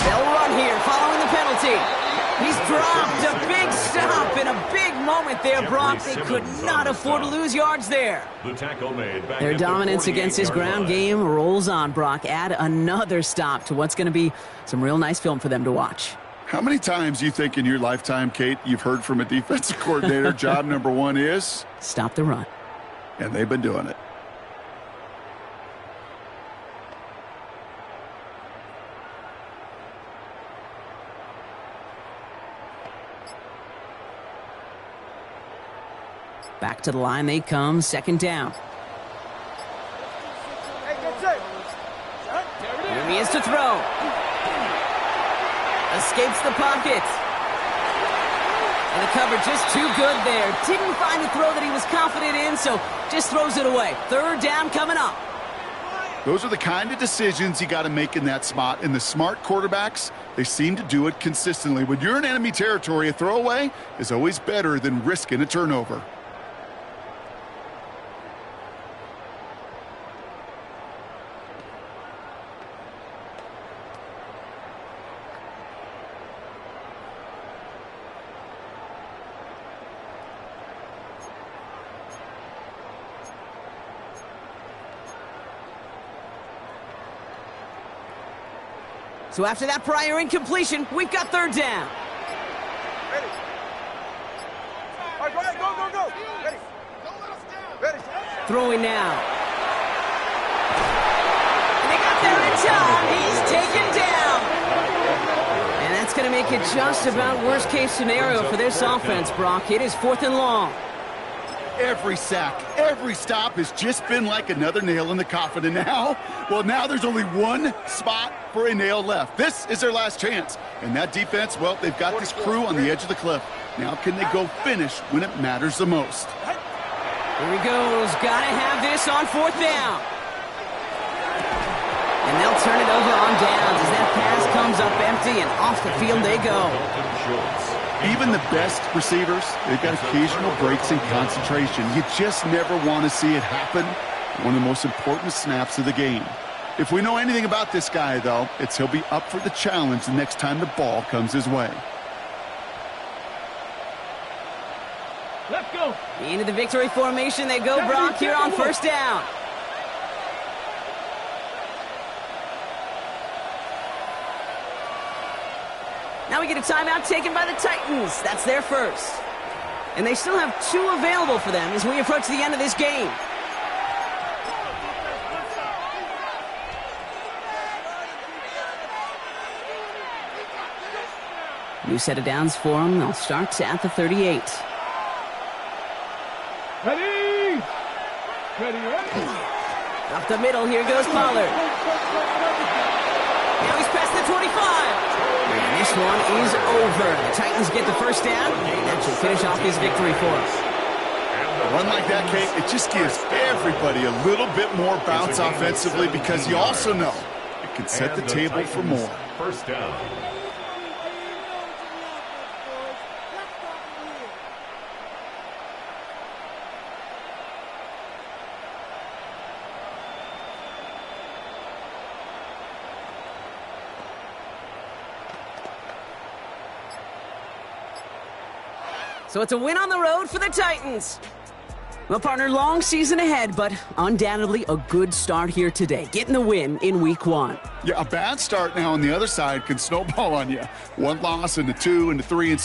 They'll run here following the penalty. He's dropped a big stop in a big moment there, Brock. They could not afford to lose yards there. The tackle made back Their at the dominance against his 48-yard ground line. game rolls on, Brock. Add another stop to what's going to be some real nice film for them to watch. How many times do you think in your lifetime, Kate, you've heard from a defensive coordinator, job number one is? Stop the run. And they've been doing it. Back to the line they come, 2nd down. Hey, get set. Here he is to throw. Escapes the pocket. And the cover just too good there. Didn't find the throw that he was confident in, so just throws it away. 3rd down coming up. Those are the kind of decisions you got to make in that spot. And the smart quarterbacks, they seem to do it consistently. When you're in enemy territory, a throwaway is always better than risking a turnover. So after that prior incompletion, we've got 3rd down. Ready. All right, go. Ready. Ready. Throwing now. And they got there in time. He's taken down. And that's going to make it just about worst case scenario for this offense, Brock. It is 4th and long. Every sack, every stop has just been like another nail in the coffin. And now, well, now there's only one spot for a nail left. This is their last chance. And that defense, well, they've got this crew on the edge of the cliff. Now can they go finish when it matters the most? Here he goes. Got to have this on 4th down. And they'll turn it over on downs as that pass comes up empty and off the field they go. Even the best receivers, they've got occasional breaks in concentration. You just never want to see it happen. One of the most important snaps of the game. If we know anything about this guy, though, it's he'll be up for the challenge the next time the ball comes his way. Let's go. Into the victory formation they go, Brock, here on 1st down. Now we get a timeout taken by the Titans. That's their first. And they still have 2 available for them as we approach the end of this game. New set of downs for them. They'll start at the 38. Ready? Ready, ready. Up the middle, here goes Pollard. Now he's past the 25. And this one is over. The Titans get the first down, and that should finish off his victory for us. A run like that, Kate, it just gives everybody a little bit more bounce offensively because you also know it can set the table for more. First down. So it's a win on the road for the Titans. Well, partner, long season ahead, but undoubtedly a good start here today. Getting the win in week 1. Yeah, a bad start now on the other side can snowball on you. 1 loss into 2 into 3 and